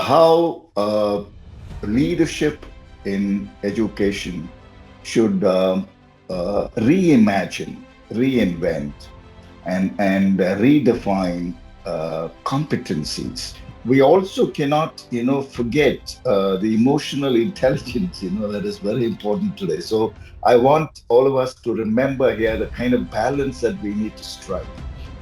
how leadership in education should reimagine, reinvent, and redefine competencies. We also cannot, forget the emotional intelligence, that is very important today. So I want all of us to remember here the kind of balance that we need to strike,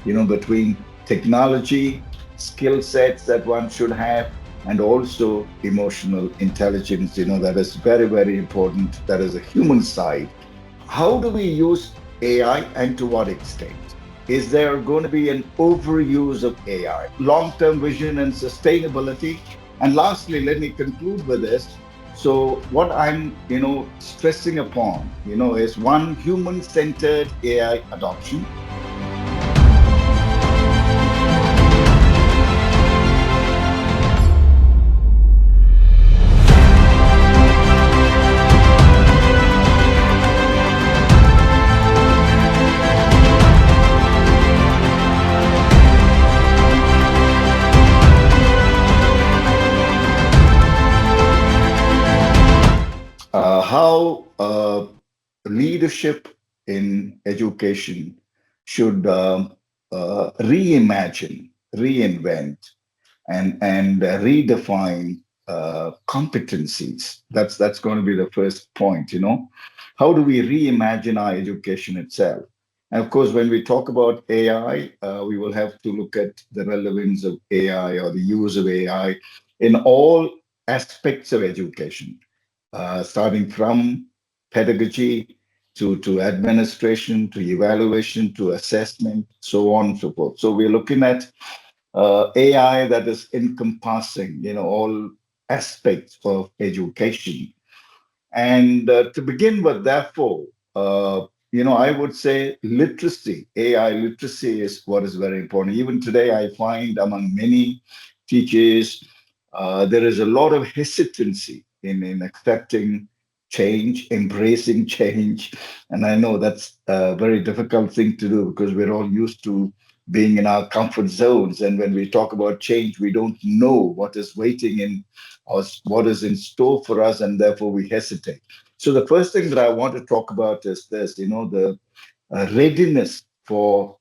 between technology, skill sets that one should have, and also emotional intelligence, that is very, very important. That is a human side. How do we use AI and to what extent? Is there going to be an overuse of AI? Long term vision and sustainability. And lastly, let me conclude with this. So, what I'm, stressing upon, is one, human centered AI adoption. How leadership in education should reimagine, reinvent, and redefine competencies. That's going to be the first point. How do we reimagine our education itself? And of course, when we talk about AI, we will have to look at the relevance of AI or the use of AI in all aspects of education, starting from pedagogy to administration to evaluation to assessment, so on and so forth. So we're looking at AI that is encompassing, all aspects of education. And to begin with, therefore, I would say literacy, AI literacy is what is very important. Even today, I find among many teachers, there is a lot of hesitancy in accepting change, embracing change. And I know that's a very difficult thing to do because we're all used to being in our comfort zones. And when we talk about change, we don't know what is waiting in us, what is in store for us, and therefore we hesitate. So the first thing that I want to talk about is this, the readiness for,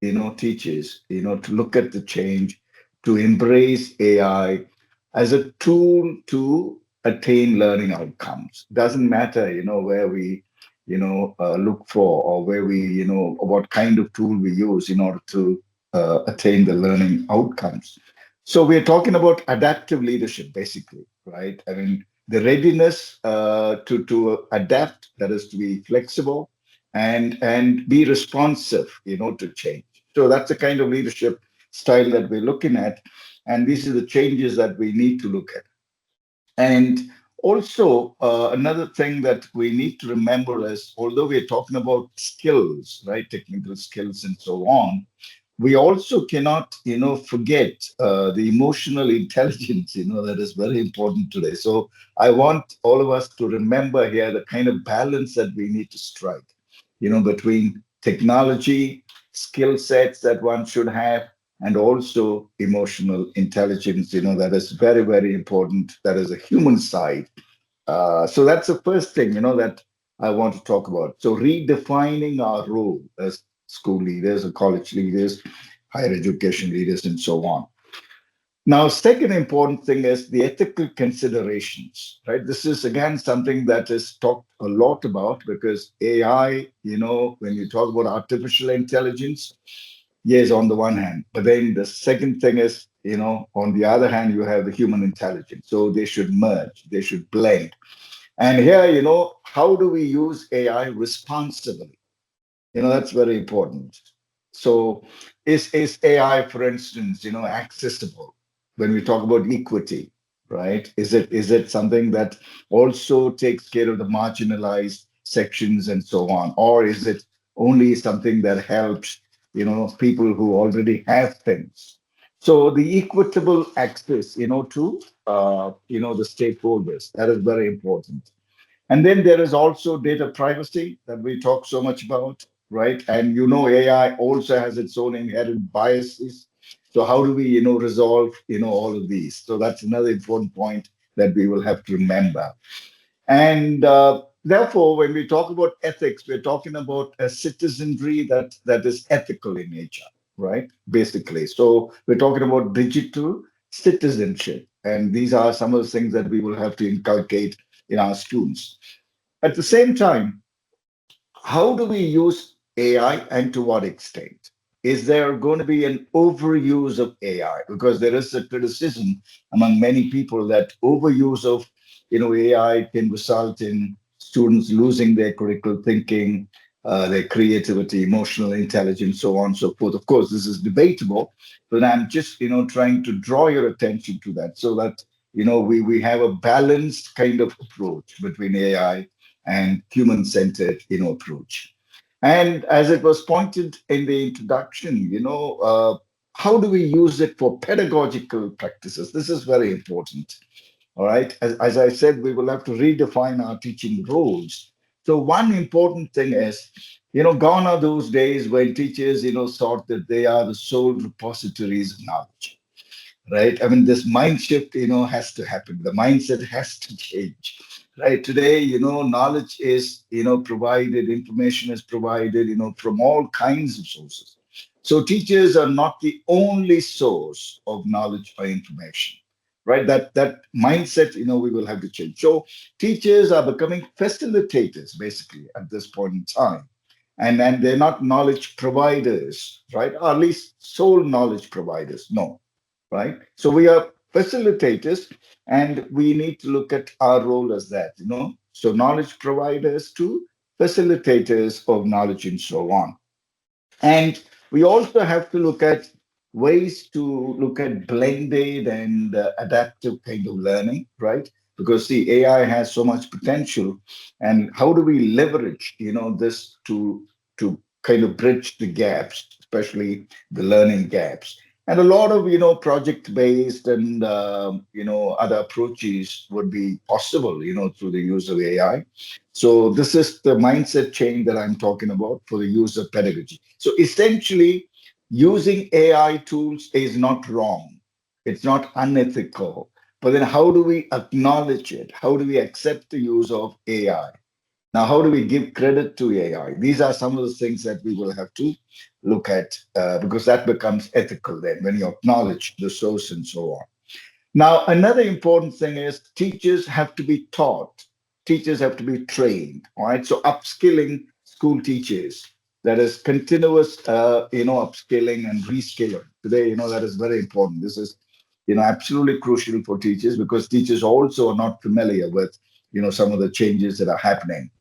teachers, to look at the change, to embrace AI as a tool to attain learning outcomes. Doesn't matter, where we, look for or where we, what kind of tool we use in order to attain the learning outcomes. So we're talking about adaptive leadership, basically, right? I mean, the readiness to adapt, that is to be flexible and be responsive, to change. So that's the kind of leadership style that we're looking at, and these are the changes that we need to look at. And also, another thing that we need to remember is, although we're talking about skills, right, technical skills and so on, we also cannot, forget the emotional intelligence, that is very important today. So I want all of us to remember here the kind of balance that we need to strike, between technology, skill sets that one should have, and also emotional intelligence, that is very, very important. That is a human side. So that's the first thing, that I want to talk about. So redefining our role as school leaders or college leaders, higher education leaders, and so on. Now, second important thing is the ethical considerations, right? This is again something that is talked a lot about because AI, when you talk about artificial intelligence, yes, on the one hand, but then the second thing is, on the other hand, you have the human intelligence. So they should merge, they should blend. And here, how do we use AI responsibly? That's very important. So is AI, for instance, accessible when we talk about equity, right? Is it something that also takes care of the marginalized sections and so on? Or is it only something that helps, people who already have things? So the equitable access, to the stakeholders, that is very important. And then there is also data privacy that we talk so much about, right? And AI also has its own inherent biases. So how do we, resolve, all of these? So that's another important point that we will have to remember. And therefore, when we talk about ethics, we're talking about a citizenry that is ethical in nature, right? Basically. So we're talking about digital citizenship. And these are some of the things that we will have to inculcate in our students. At the same time, how do we use AI and to what extent? Is there going to be an overuse of AI? Because there is a criticism among many people that overuse of AI can result in students losing their critical thinking, their creativity, emotional intelligence, so on and so forth. Of course, this is debatable, but I'm just trying to draw your attention to that so that we have a balanced kind of approach between AI and human-centered, approach. And as it was pointed in the introduction, how do we use it for pedagogical practices? This is very important. All right. As I said, we will have to redefine our teaching roles. So one important thing is, gone are those days when teachers, thought that they are the sole repositories of knowledge, right? I mean, this mind shift, has to happen. The mindset has to change, right? Today, knowledge is, provided, information is provided, from all kinds of sources. So teachers are not the only source of knowledge or information, right? That mindset, we will have to change. So teachers are becoming facilitators, basically, at this point in time. And they're not knowledge providers, right? Or at least sole knowledge providers. No, right? So we are facilitators, and we need to look at our role as that, So knowledge providers to facilitators of knowledge and so on. And we also have to look at ways to look at blended and adaptive kind of learning, right? Because the AI has so much potential, and how do we leverage, this to kind of bridge the gaps, especially the learning gaps? And a lot of project based and other approaches would be possible, through the use of AI. So this is the mindset change that I'm talking about for the use of pedagogy. So essentially, using AI tools is not wrong. It's not unethical. But then how do we acknowledge it? How do we accept the use of AI? Now, how do we give credit to AI? These are some of the things that we will have to look at because that becomes ethical then when you acknowledge the source and so on. Now, another important thing is teachers have to be taught, teachers have to be trained, all right? So upskilling school teachers, that is continuous, upskilling and reskilling. Today, that is very important. This is, absolutely crucial for teachers because teachers also are not familiar with, some of the changes that are happening.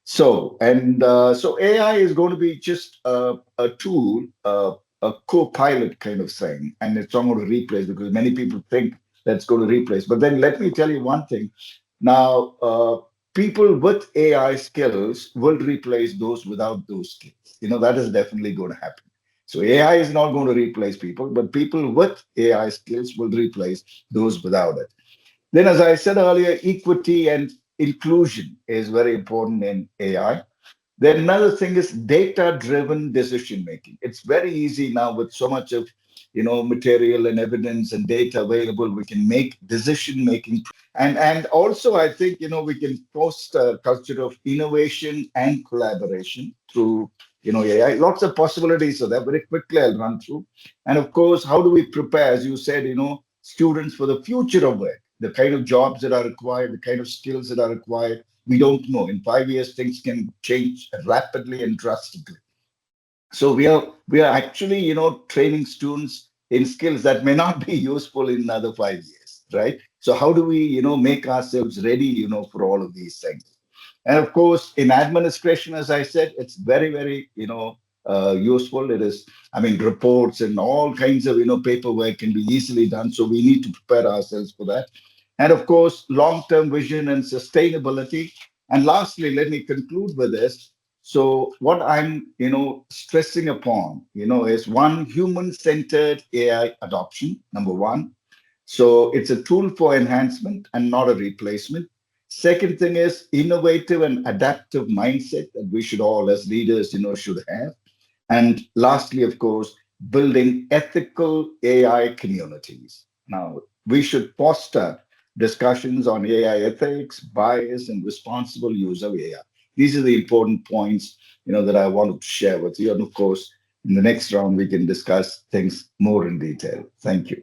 So AI is going to be just a tool, a co-pilot kind of thing, and it's not going to replace because many people think that's going to replace. But then let me tell you one thing. Now, people with AI skills will replace those without those skills. That is definitely going to happen. So AI is not going to replace people, but people with AI skills will replace those without it. Then, as I said earlier, equity and inclusion is very important in AI. Then another thing is data-driven decision making. It's very easy now with so much of material and evidence and data available. We can make decision making, and also I think we can foster a culture of innovation and collaboration through AI. Lots of possibilities. So that very quickly I'll run through. And of course, how do we prepare, as you said, students for the future of work, the kind of jobs that are required, the kind of skills that are required. We don't know. In 5 years, things can change rapidly and drastically. So we are actually training students in skills that may not be useful in another 5 years, right? So how do we make ourselves ready for all of these things? And of course, in administration, as I said, it's very, very, useful. It is, I mean, reports and all kinds of, paperwork can be easily done. So we need to prepare ourselves for that. And of course, long-term vision and sustainability. And lastly, let me conclude with this. So what I'm, stressing upon, is one, human-centered AI adoption, number one. So it's a tool for enhancement and not a replacement. Second thing is innovative and adaptive mindset that we should all as leaders, should have. And lastly, of course, building ethical AI communities. Now, we should foster discussions on AI ethics, bias, and responsible use of AI. These are the important points, that I wanted to share with you. And of course, in the next round, we can discuss things more in detail. Thank you.